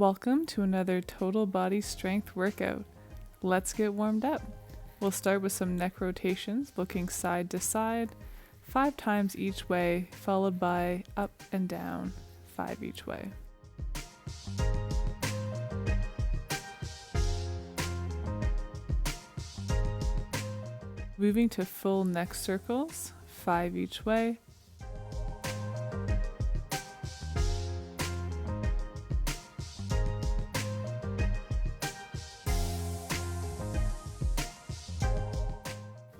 Welcome to another total body strength workout. Let's get warmed up. We'll start with some neck rotations, looking side to side, 5 times each way, followed by up and down, 5 each way. Moving to full neck circles, 5 each way.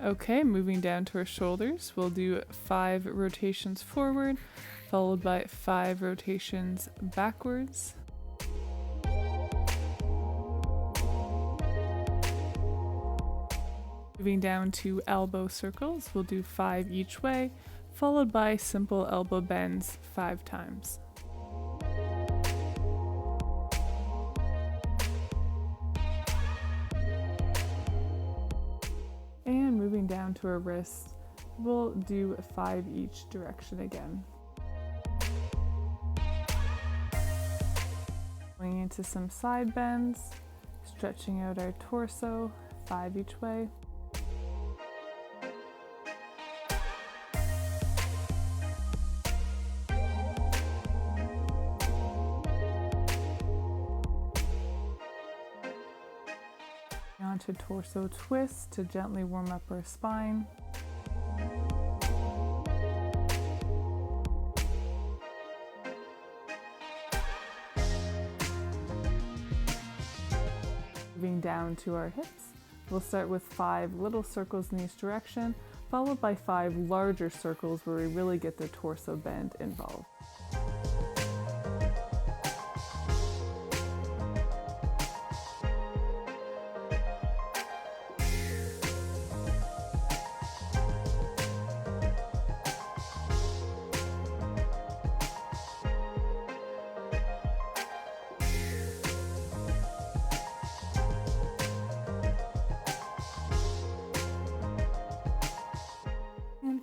Okay, moving down to our shoulders, we'll do 5 rotations forward, followed by 5 rotations backwards. Moving down to elbow circles, we'll do 5 each way, followed by simple elbow bends 5 times. And moving down to our wrists, we'll do 5 each direction again. Going into some side bends, stretching out our torso, 5 each way. Onto torso twist to gently warm up our spine. Moving down to our hips, we'll start with 5 little circles in each direction, followed by 5 larger circles where we really get the torso bend involved.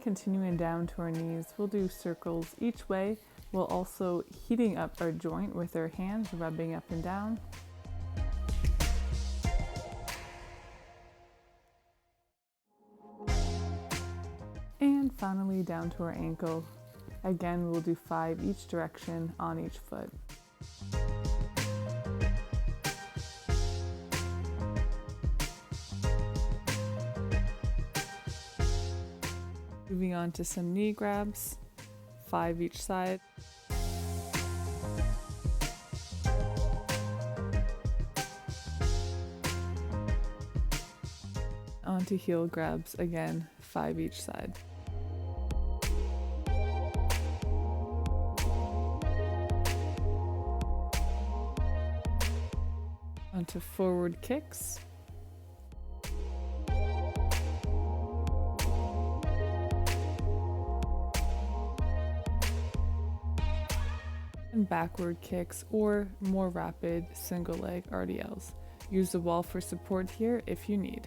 Continuing down to our knees, we'll do circles each way, while also heating up our joint with our hands, rubbing up and down. And finally down to our ankle. Again, we'll do 5 each direction on each foot. Moving on to some knee grabs, 5 each side. Onto heel grabs, again, 5 each side. Onto forward kicks. And backward kicks or more rapid single leg RDLs. Use the wall for support here if you need.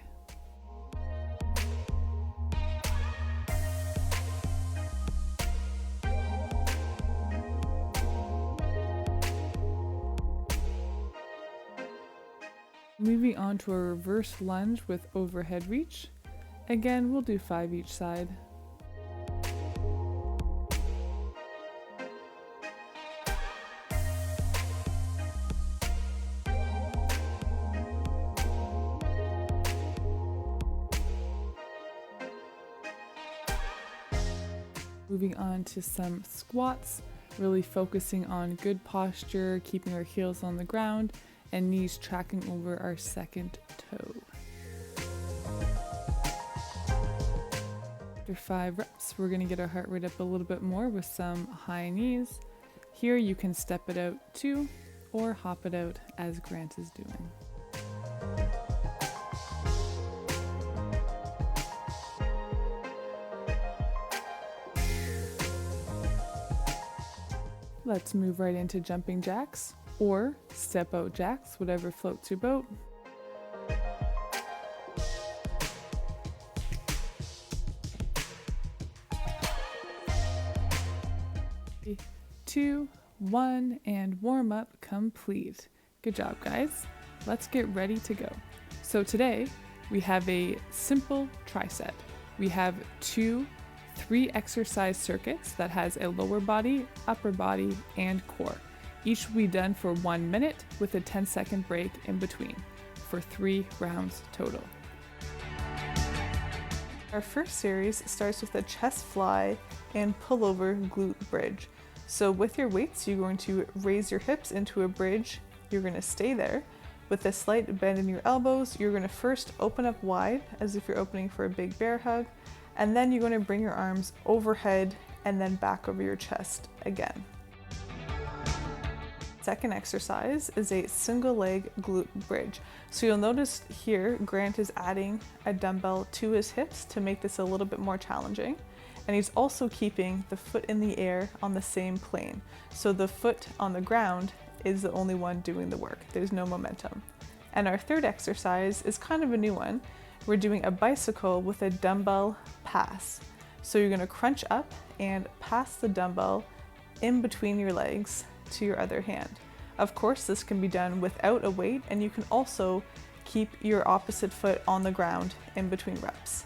Moving on to a reverse lunge with overhead reach. Again, we'll do 5 each side. Moving on to some squats, really focusing on good posture, keeping our heels on the ground and knees tracking over our second toe. After 5 reps, we're going to get our heart rate up a little bit more with some high knees. Here you can step it out too, or hop it out as Grant is doing. Let's move right into jumping jacks or step out jacks, whatever floats your boat. 2, 1, and warm up complete. Good job, guys. Let's get ready to go. So today we have a simple TriSet. We have 2 3-exercise circuits that has a lower body, upper body, and core. Each will be done for 1 minute with a 10-second break in between for 3 rounds total. Our first series starts with a chest fly and pullover glute bridge. So with your weights, you're going to raise your hips into a bridge. You're going to stay there. With a slight bend in your elbows, you're going to first open up wide as if you're opening for a big bear hug, and then you're going to bring your arms overhead and then back over your chest again. Second exercise is a single leg glute bridge. So you'll notice here, Grant is adding a dumbbell to his hips to make this a little bit more challenging. And he's also keeping the foot in the air on the same plane. So the foot on the ground is the only one doing the work. There's no momentum. And our third exercise is kind of a new one. We're doing a bicycle with a dumbbell pass. So you're gonna crunch up and pass the dumbbell in between your legs to your other hand. Of course, this can be done without a weight, and you can also keep your opposite foot on the ground in between reps.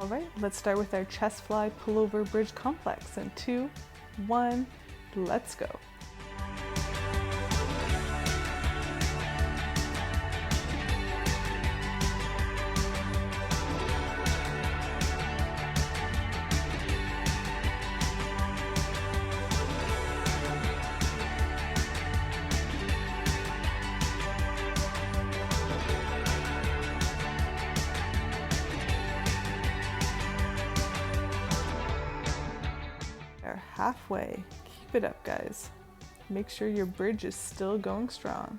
All right, let's start with our chest fly pullover bridge complex. In 2, 1, let's go. Halfway. Keep it up, guys. Make sure your bridge is still going strong.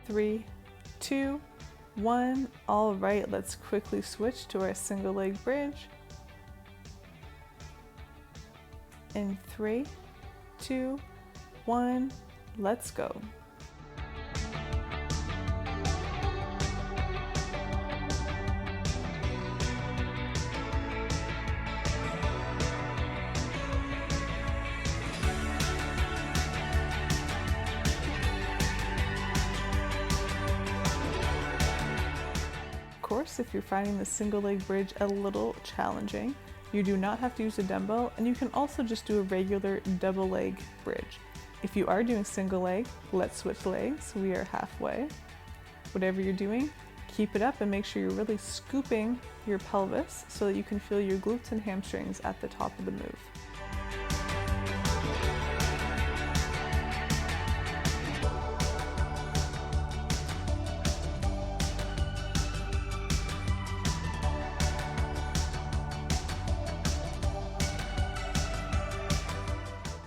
Three, 2, 1. All right, let's quickly switch to our single leg bridge. In 3, 2, 1, let's go. Of course, if you're finding the single leg bridge a little challenging, you do not have to use a dumbbell, and you can also just do a regular double leg bridge. If you are doing single leg, let's switch legs. We are halfway. Whatever you're doing, keep it up and make sure you're really scooping your pelvis so that you can feel your glutes and hamstrings at the top of the move.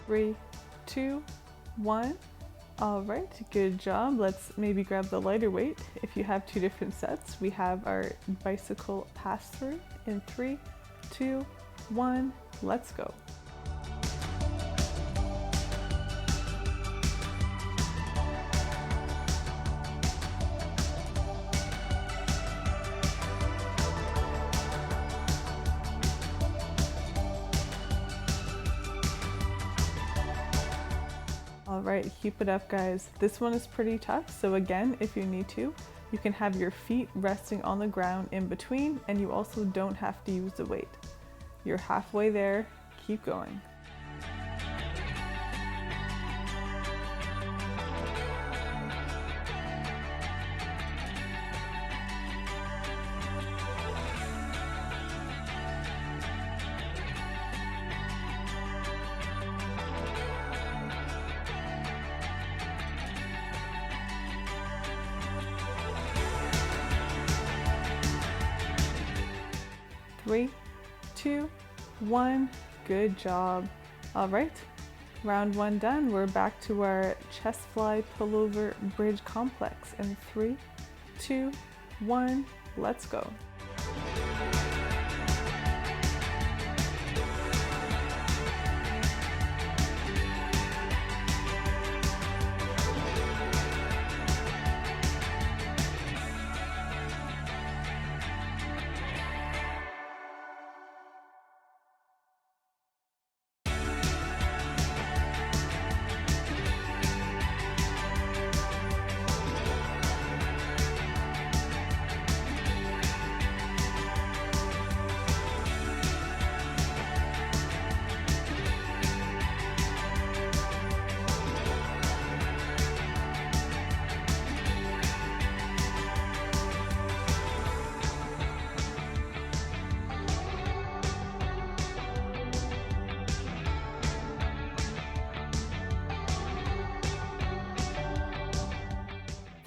Three, 2, 1. All right, good job. Let's maybe grab the lighter weight. If you have 2 different sets, we have our bicycle pass through in 3, 2, 1, let's go. All right, keep it up, guys. This one is pretty tough, so again, if you need to, you can have your feet resting on the ground in between, and you also don't have to use the weight. You're halfway there, keep going. Three, 2, 1, good job. All right, round 1 done. We're back to our chest fly pullover bridge complex in 3, 2, 1, let's go.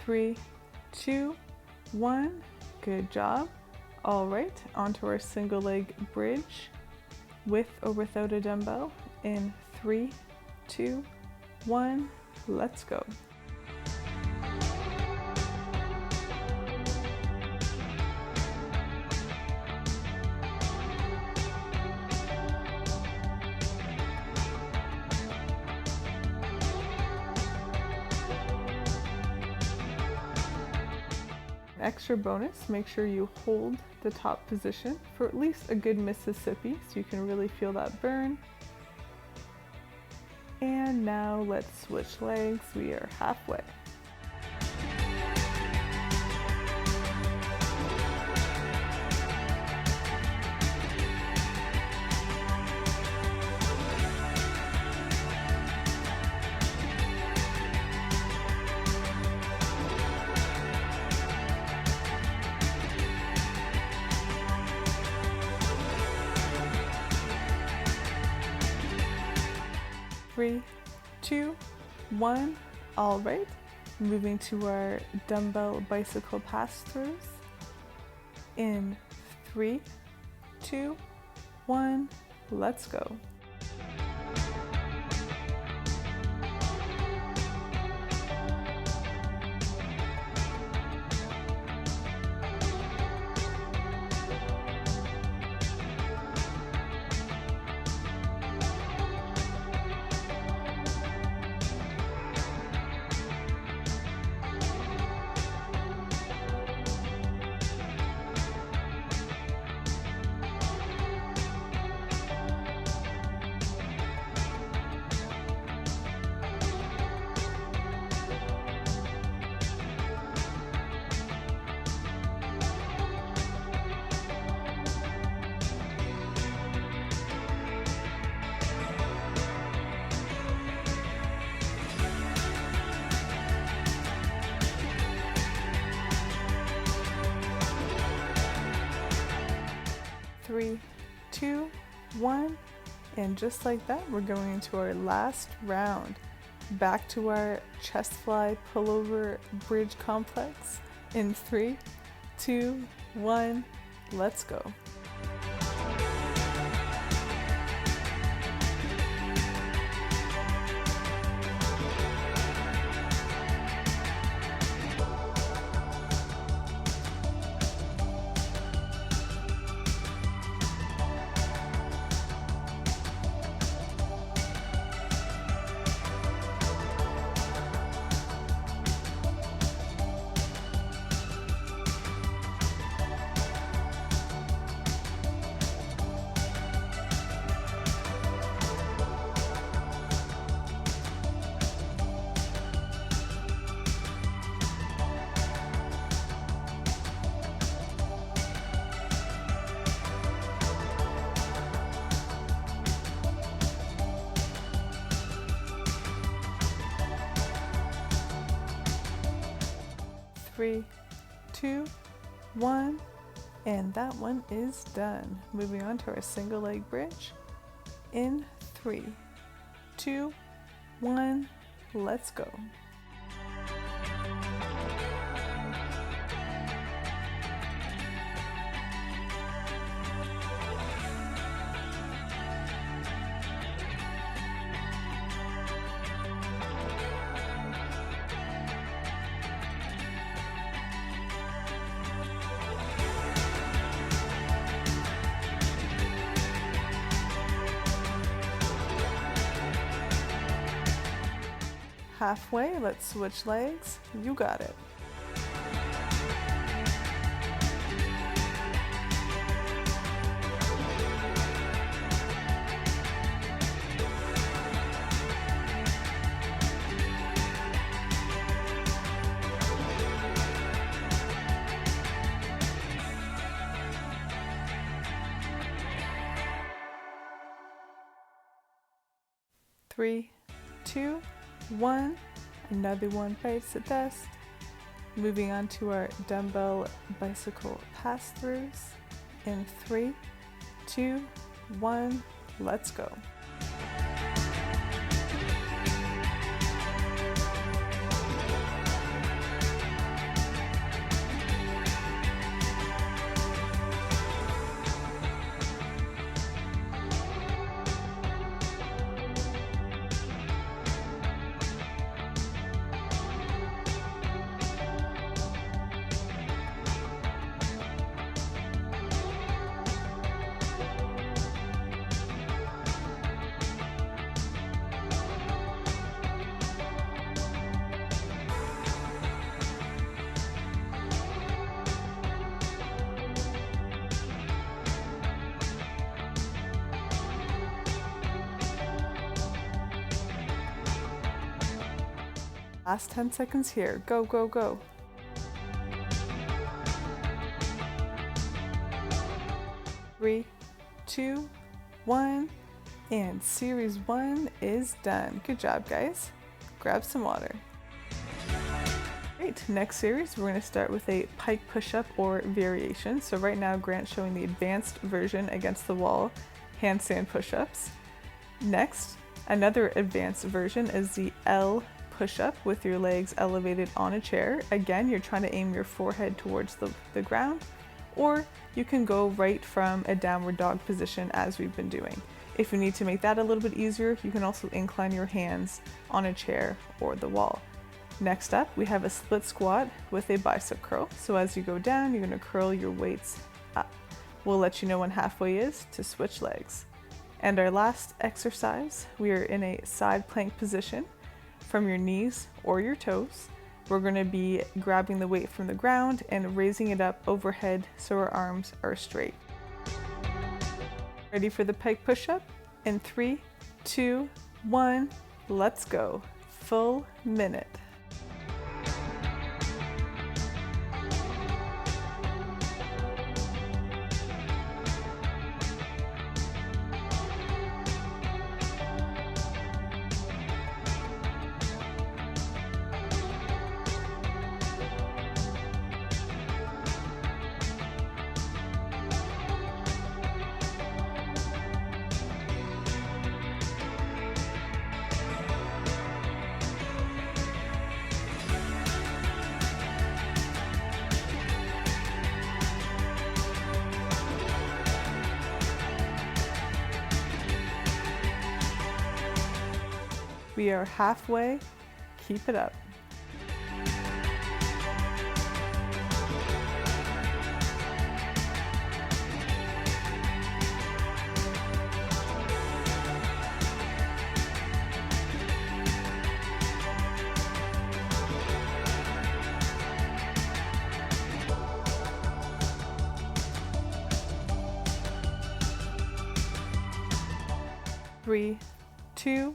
3, 2, 1. Good job. All right, onto our single leg bridge, with or without a dumbbell, in 3, 2, 1, let's go. Extra bonus, make sure you hold the top position for at least a good Mississippi so you can really feel that burn. And now let's switch legs. We are halfway. Three, 2, 1. All right, moving to our dumbbell bicycle pass-throughs. In 3, 2, 1, let's go. Three, 2, 1, and just like that, we're going into our last round. Back to our chest fly pullover bridge complex. In 3, 2, 1, let's go. Three, 2, 1, and that one is done. Moving on to our single leg bridge. In 3, 2, 1, let's go. Halfway, let's switch legs. You got it. Three, 2, 1, another one bites the dust. Moving on to our dumbbell bicycle pass-throughs. In 3, 2, 1, let's go. Last 10 seconds here. Go, go, go. 3, 2, 1, and series 1 is done. Good job, guys. Grab some water. Great, next series we're going to start with a pike push-up or variation. So right now Grant's showing the advanced version against the wall, handstand push-ups. Next, another advanced version is the L push-up with your legs elevated on a chair. Again, you're trying to aim your forehead towards the ground, or you can go right from a downward dog position as we've been doing. If you need to make that a little bit easier, you can also incline your hands on a chair or the wall. Next up, we have a split squat with a bicep curl. So as you go down, you're going to curl your weights up. We'll let you know when halfway is to switch legs. And our last exercise, we are in a side plank position from your knees or your toes. We're going to be grabbing the weight from the ground and raising it up overhead so our arms are straight. Ready for the pike push-up? In 3, 2, 1, let's go. Full minute. We are halfway. Keep it up. Three, 2,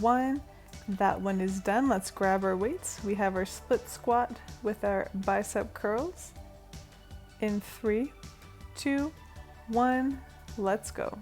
1. That one is done. Let's grab our weights. We have our split squat with our bicep curls. In 3, 2, 1, let's go.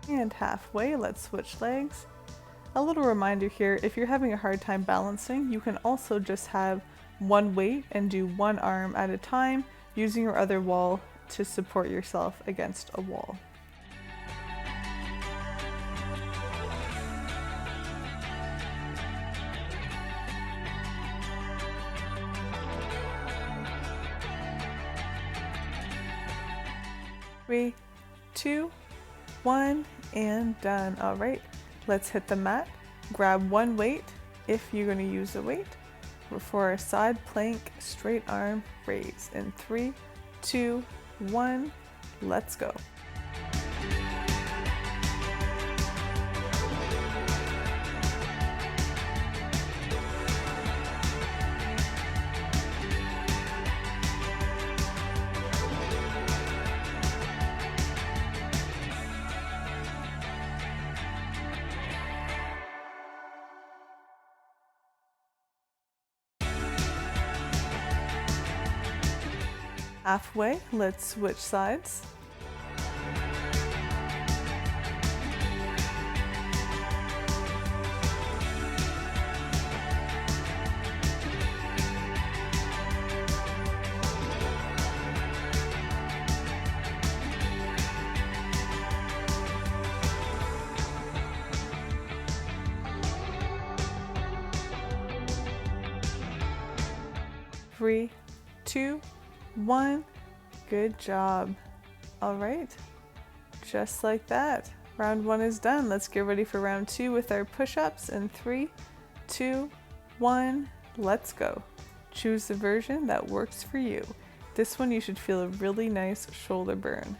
And halfway, let's switch legs. A little reminder here, if you're having a hard time balancing, you can also just have one weight and do one arm at a time, using your other wall to support yourself against a wall. Three, 2, 1, and done. All right, let's hit the mat. Grab one weight if you're going to use a weight for our side plank straight arm raise. In 3, 2, 1, let's go. Halfway, let's switch sides. Three, 2, 1. Good job. All right, just like that. Round 1 is done. Let's get ready for round 2 with our push-ups in 3, 2, 1. Let's go. Choose the version that works for you. This one you should feel a really nice shoulder burn.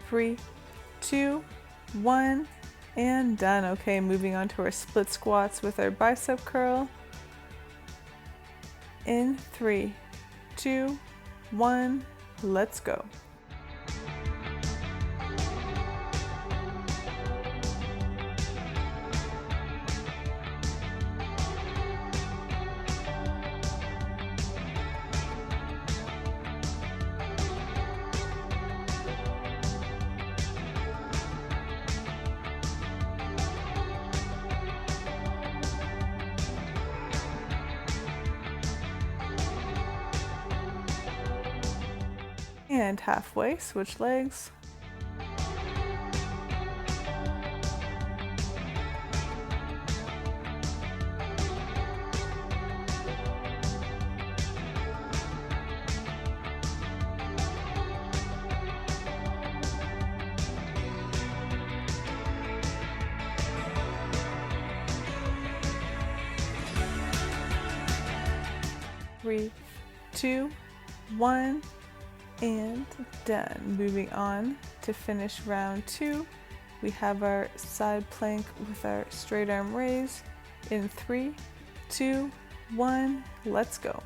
Three, two, one, and done. Okay, moving on to our split squats with our bicep curl. In 3, 2, 1, let's go. And halfway, switch legs. Three, two, one, and done. Moving on to finish round 2, we have our side plank with our straight arm raise. In 3, 2, 1, let's go.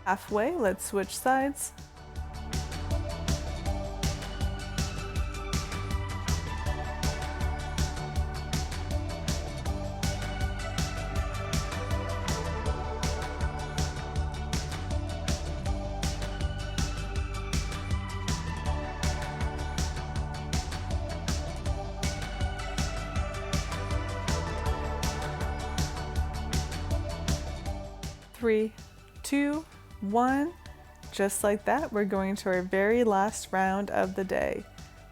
Halfway, let's switch sides. Three, two, 1. Just like that, we're going to our very last round of the day.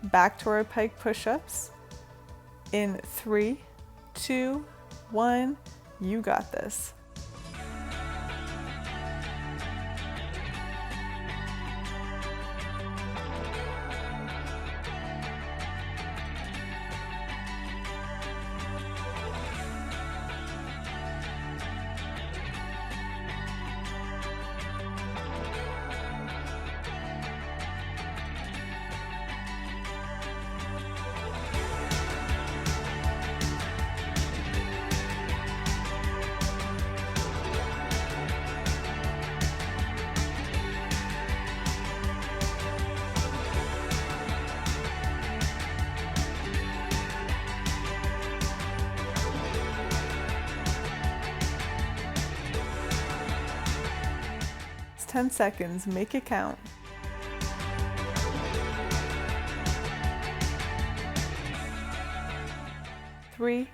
Back to our pike push-ups. In 3, 2, 1, you got this. It's 10 seconds, make it count. Three,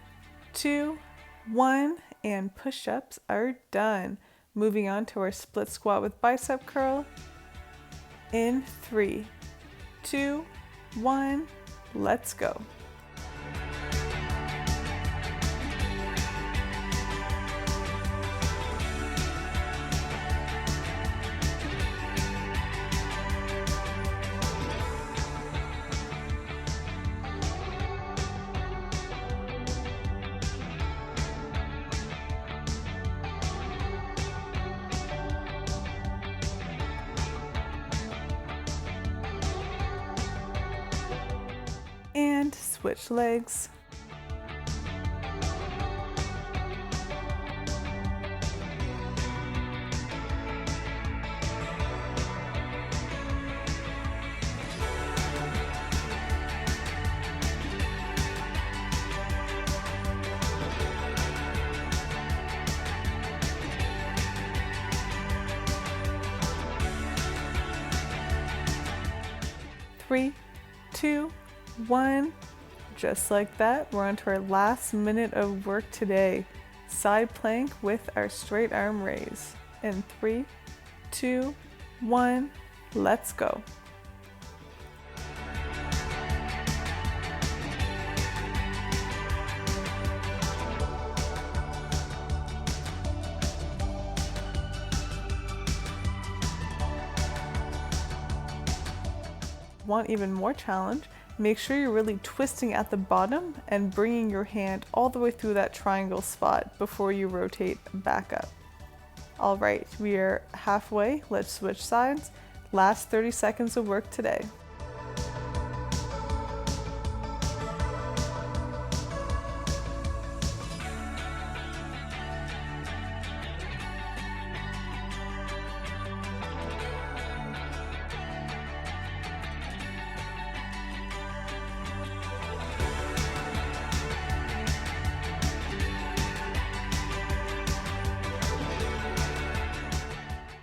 two, one, and push-ups are done. Moving on to our split squat with bicep curl. In 3, 2, 1, let's go. and switch legs. Three, two, one. Just like that, we're on to our last minute of work today. Side plank with our straight arm raise. In 3, 2, 1, let's go. Want even more challenge? Make sure you're really twisting at the bottom and bringing your hand all the way through that triangle spot before you rotate back up. All right, we are halfway. Let's switch sides. Last 30 seconds of work today.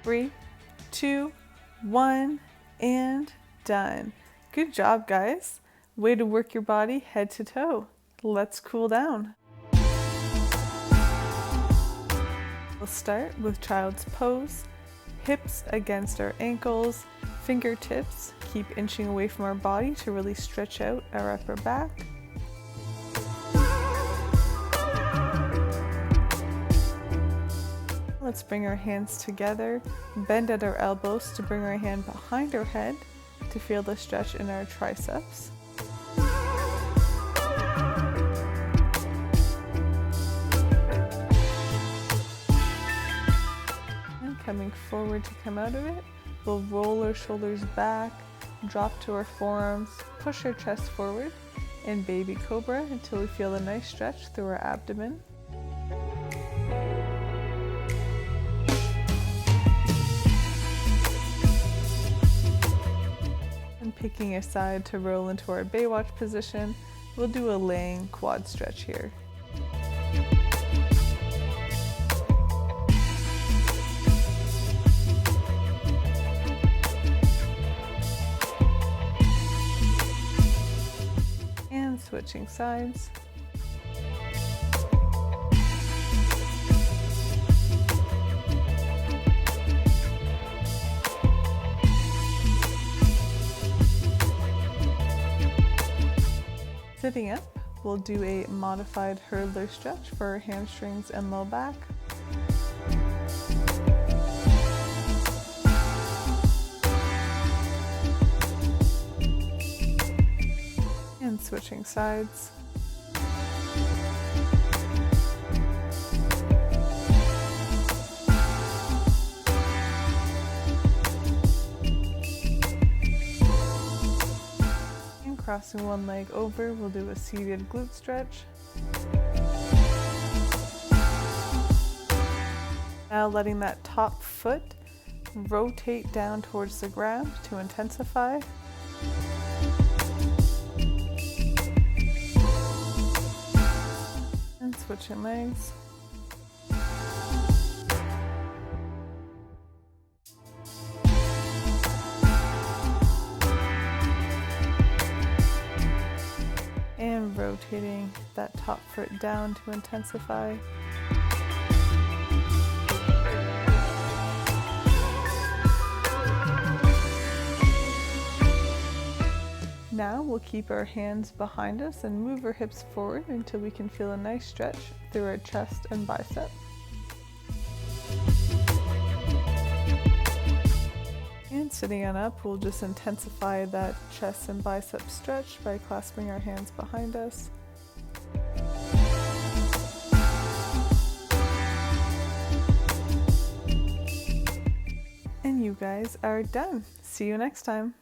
Three, two, one, and done. Good job, guys. Way to work your body head to toe. Let's cool down. We'll start with child's pose. Hips against our ankles, fingertips. Keep inching away from our body to really stretch out our upper back. Let's bring our hands together, bend at our elbows to bring our hand behind our head to feel the stretch in our triceps. And coming forward to come out of it, we'll roll our shoulders back, drop to our forearms, push our chest forward in baby cobra until we feel a nice stretch through our abdomen. Picking a side to roll into our Baywatch position, we'll do a laying quad stretch here. And switching sides. Sitting up, we'll do a modified hurdler stretch for our hamstrings and low back. And switching sides. Crossing one leg over, we'll do a seated glute stretch. Now letting that top foot rotate down towards the ground to intensify. And switching legs. And rotating that top foot down to intensify. Now we'll keep our hands behind us and move our hips forward until we can feel a nice stretch through our chest and bicep. And sitting on up, we'll just intensify that chest and bicep stretch by clasping our hands behind us. And you guys are done. See you next time.